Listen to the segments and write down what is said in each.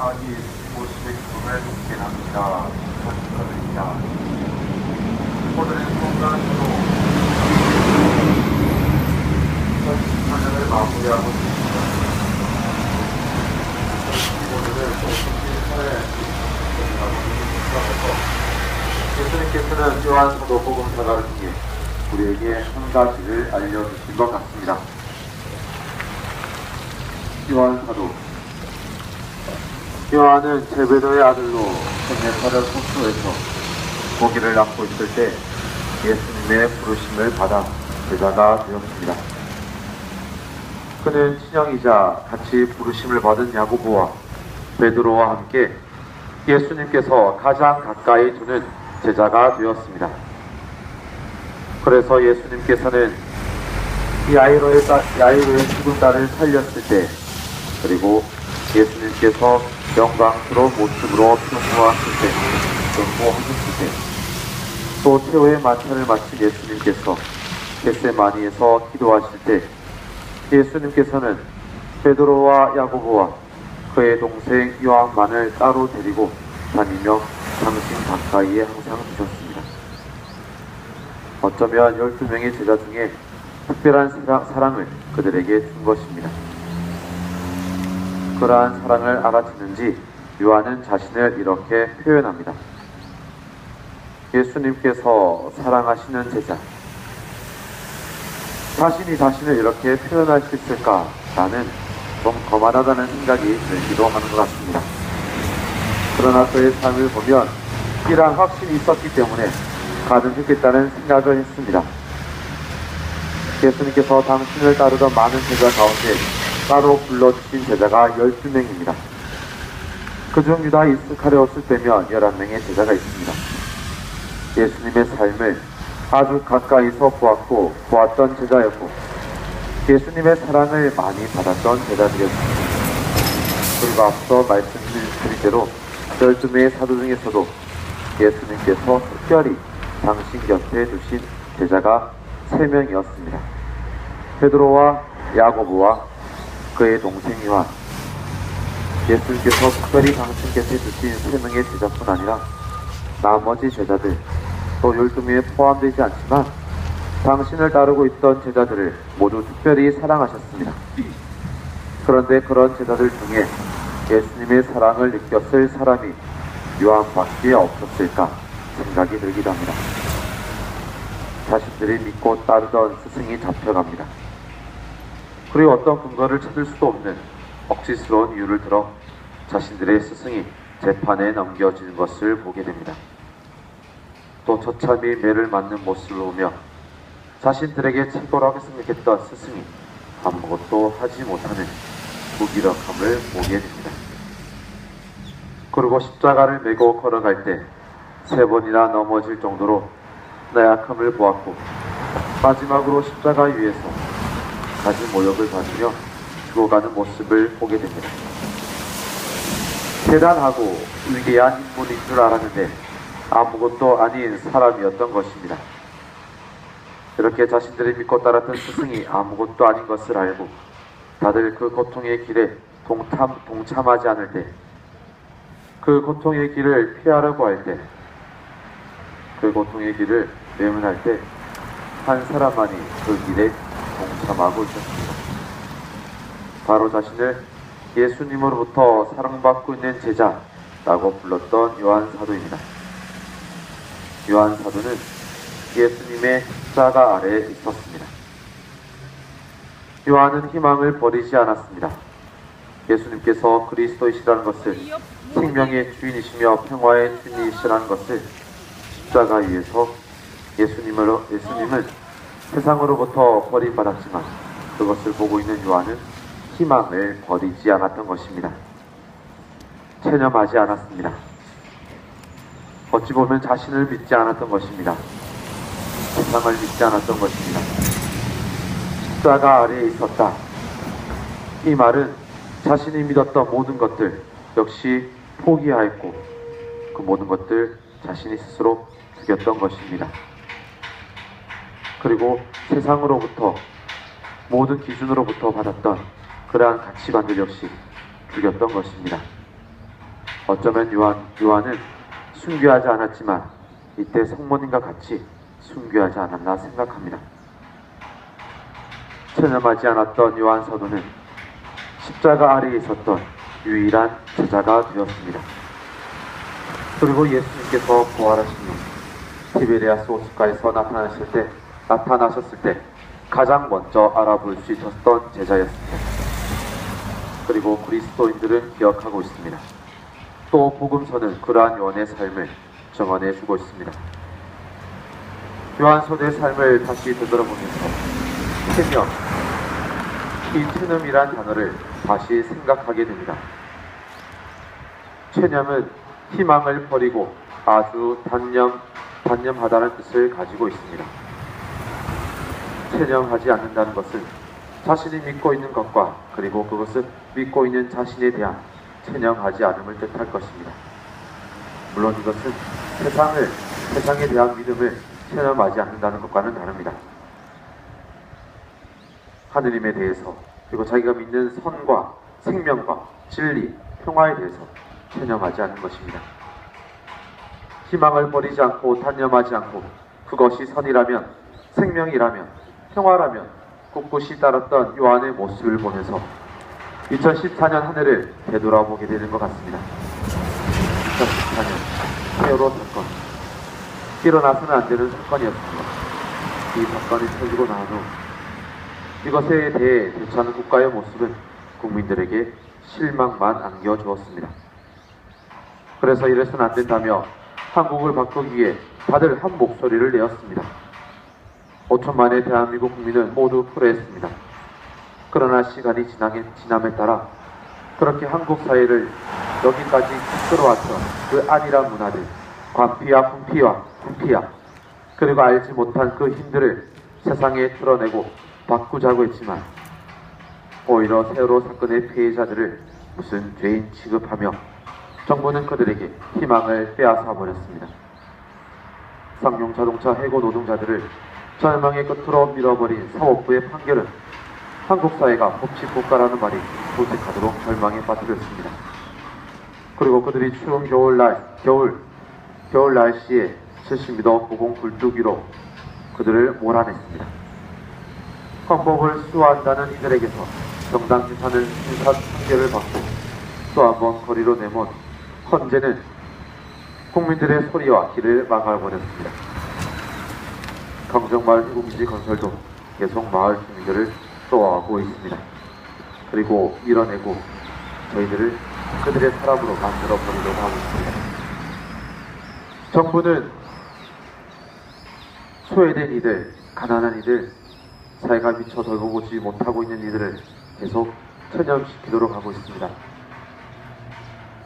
자기 모습의 기쁨을 돕게 합니다. 축하드립니다. 오늘의 성탄으로 2014년을 마무리하고 있습니다. 오늘은 오순신사에 예수님께서는 요한 사도 복음서가를 통해 우리에게 한 가지를 알려주신 것 같습니다. 요한 사도 요한은 제베도의 아들로 게네사렛 호수에서 고기를 낚고 있을 때 예수님의 부르심을 받아 제자가 되었습니다. 그는 친형이자 같이 부르심을 받은 야고보와 베드로와 함께 예수님께서 가장 가까이 두는 제자가 되었습니다. 그래서 예수님께서는 야이로의 죽은 딸을 살렸을 때, 그리고 예수님께서 영광스러운 모습으로 평화하실 때, 경고하셨을 때, 또 최후의 만찬을 마친 예수님께서 겟세마니에서 기도하실 때, 예수님께서는 베드로와 야고보와 그의 동생 요한만을 따로 데리고 다니며 당신 가까이에 항상 두셨습니다. 어쩌면 12명의 제자 중에 특별한 사랑을 그들에게 준 것입니다. 그러한 사랑을 알아채는지 요한은 자신을 이렇게 표현합니다. 예수님께서 사랑하시는 제자. 자신이 자신을 이렇게 표현할 수 있을까라는 좀 거만하다는 생각이 들기도 하는 것 같습니다. 그러나 그의 삶을 보면 이러한 확신이 있었기 때문에 가능했겠다는 생각을 했습니다. 예수님께서 당신을 따르던 많은 제자 가운데 따로 불러주신 제자가 12명입니다. 그중 유다 이스카리옷을 빼면 11명의 제자가 있습니다. 예수님의 삶을 아주 가까이서 보았던 제자였고 예수님의 사랑을 많이 받았던 제자들이었습니다. 그리고 앞서 말씀드린 대로 12명의 사도 중에서도 예수님께서 특별히 당신 곁에 두신 제자가 3명이었습니다. 베드로와 야고보와 그의 동생 요한. 예수님께서 특별히 당신 곁에 두신 3명의 제자뿐 아니라 나머지 제자들, 또 12명에 포함되지 않지만 당신을 따르고 있던 제자들을 모두 특별히 사랑하셨습니다. 그런데 그런 제자들 중에 예수님의 사랑을 느꼈을 사람이 요한밖에 없었을까 생각이 들기도 합니다. 자신들이 믿고 따르던 스승이 잡혀갑니다. 그리고 어떤 근거를 찾을 수도 없는 억지스러운 이유를 들어 자신들의 스승이 재판에 넘겨지는 것을 보게 됩니다. 또 처참히 매를 맞는 모습을 보며 자신들에게 책임라고 생각했던 스승이 아무것도 하지 못하는 무기력함을 보게 됩니다. 그리고 십자가를 메고 걸어갈 때 3번이나 넘어질 정도로 나약함을 보았고 마지막으로 십자가 위에서 가진 모욕을 받으며 죽어가는 모습을 보게 됩니다. 대단하고 위대한 인물인 줄 알았는데 아무것도 아닌 사람이었던 것입니다. 이렇게 자신들이 믿고 따랐던 스승이 아무것도 아닌 것을 알고 다들 그 고통의 길에 동참하지 않을 때, 그 고통의 길을 피하려고 할 때, 그 고통의 길을 외면할 때 한 사람만이 그 길에 동참하고 있었습니다. 바로 자신을 예수님으로부터 사랑받고 있는 제자라고 불렀던 요한 사도입니다. 요한 사도는 예수님의 십자가 아래에 있었습니다. 요한은 희망을 버리지 않았습니다. 예수님께서 그리스도이시라는 것을, 생명의 주인이시며 평화의 주인이시라는 것을 십자가 위에서 예수님은 세상으로부터 버림받았지만 그것을 보고 있는 요한은 희망을 버리지 않았던 것입니다. 체념하지 않았습니다. 어찌 보면 자신을 믿지 않았던 것입니다. 세상을 믿지 않았던 것입니다. 십자가 아래에 있었다. 이 말은 자신이 믿었던 모든 것들 역시 포기하였고 그 모든 것들 자신이 스스로 죽였던 것입니다. 그리고 세상으로부터 모든 기준으로부터 받았던 그러한 가치관들 역시 죽였던 것입니다. 어쩌면 요한은 순교하지 않았지만 이때 성모님과 같이 순교하지 않았나 생각합니다. 체념하지 않았던 요한 사도는 십자가 아래에 있었던 유일한 제자가 되었습니다. 그리고 예수님께서 부활하신 후 티베리아스 호숫가에서 나타나셨을 때 가장 먼저 알아볼 수 있었던 제자였습니다. 그리고 그리스도인들은 기억하고 있습니다. 또 복음서는 그러한 요한의 삶을 증언해 주고 있습니다. 요한 사도의 삶을 다시 되돌아보면서 체념, 이 체념이란 단어를 다시 생각하게 됩니다. 체념은 희망을 버리고 아주 단념하다는 뜻을 가지고 있습니다. 체념하지 않는다는 것은 자신이 믿고 있는 것과 그리고 그것을 믿고 있는 자신에 대한 체념하지 않음을 뜻할 것입니다. 물론 이것은 세상에 대한 믿음을 체념하지 않는다는 것과는 다릅니다. 하느님에 대해서 그리고 자기가 믿는 선과 생명과 진리, 평화에 대해서 체념하지 않는 것입니다. 희망을 버리지 않고 단념하지 않고 그것이 선이라면, 생명이라면, 평화라면 꿋꿋이 따랐던 요한의 모습을 보면서 2014년 한 해를 되돌아보게 되는 것 같습니다. 2014년 세월호 사건, 일어나서는 안 되는 사건이었습니다. 이 사건이 터지고 난 후 이것에 대해 대처하는 국가의 모습은 국민들에게 실망만 안겨주었습니다. 그래서 이래서는 안 된다며 한국을 바꾸기 위해 다들 한 목소리를 내었습니다. 5천만의 대한민국 국민은 모두 풀어했습니다. 그러나 시간이 지남에 따라 그렇게 한국 사회를 여기까지 끌어왔던 그 안일한 문화들, 관피와 군피야 그리고 알지 못한 그 힘들을 세상에 드러내고 바꾸자고 했지만 오히려 세월호 사건의 피해자들을 무슨 죄인 취급하며 정부는 그들에게 희망을 빼앗아 버렸습니다. 쌍용 자동차 해고 노동자들을 절망의 끝으로 밀어버린 사법부의 판결은 한국 사회가 법치 국가라는 말이 도색하도록 절망에 빠뜨렸습니다. 그리고 그들이 추운 겨울 날씨에 70m 고공 굴뚝위로 그들을 몰아냈습니다. 헌법을 수호한다는 이들에게서 정당 재산을 심사 판결을 받고 또 한 번 거리로 내몬 헌재는 국민들의 소리와 길을 막아버렸습니다. 강정마을 해군기지 건설도 계속 마을 주민들을 쏘아오고 있습니다. 그리고 밀어내고 저희들을 그들의 사람으로 만들어버리려고 하고 있습니다. 정부는 소외된 이들, 가난한 이들, 사회가 미쳐 돌보지 못하고 있는 이들을 계속 체념시키도록 하고 있습니다.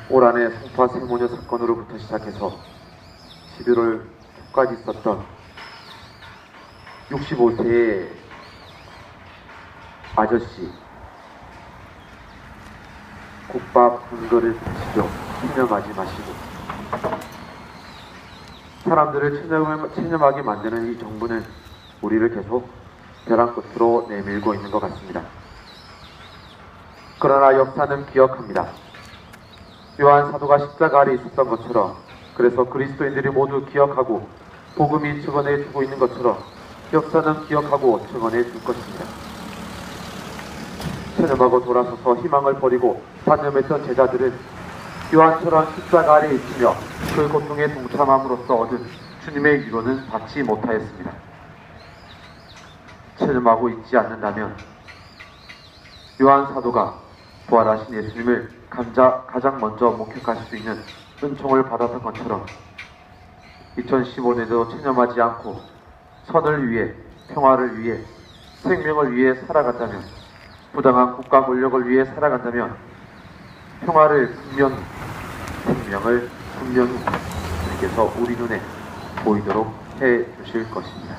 올 한해 송파 세모녀 사건으로부터 시작해서 11월 초까지 있었던 65세의 아저씨 국밥 한 그릇 드시죠. 체념하지 마시고 사람들을 체념하게 만드는 이 정부는 우리를 계속 벼랑 끝으로 내밀고 있는 것 같습니다. 그러나 역사는 기억합니다. 요한 사도가 십자가 아래 있었던 것처럼 그래서 그리스도인들이 모두 기억하고 복음이 증언해 주고 있는 것처럼 역사는 기억하고 증언해 줄 것입니다. 체념하고 돌아서서 희망을 버리고 단념했던 제자들은 요한처럼 십자가 아래 있으며 그 고통에 동참함으로써 얻은 주님의 위로는 받지 못하였습니다. 체념하고 있지 않는다면 요한 사도가 부활하신 예수님을 가장 먼저 목격할 수 있는 은총을 받았던 것처럼 2015년에도 체념하지 않고 선을 위해, 평화를 위해, 생명을 위해 살아간다면, 부당한 국가 권력을 위해 살아간다면 평화를 분명히, 생명을 분명히 주님께서 우리 눈에 보이도록 해 주실 것입니다.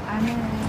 아멘.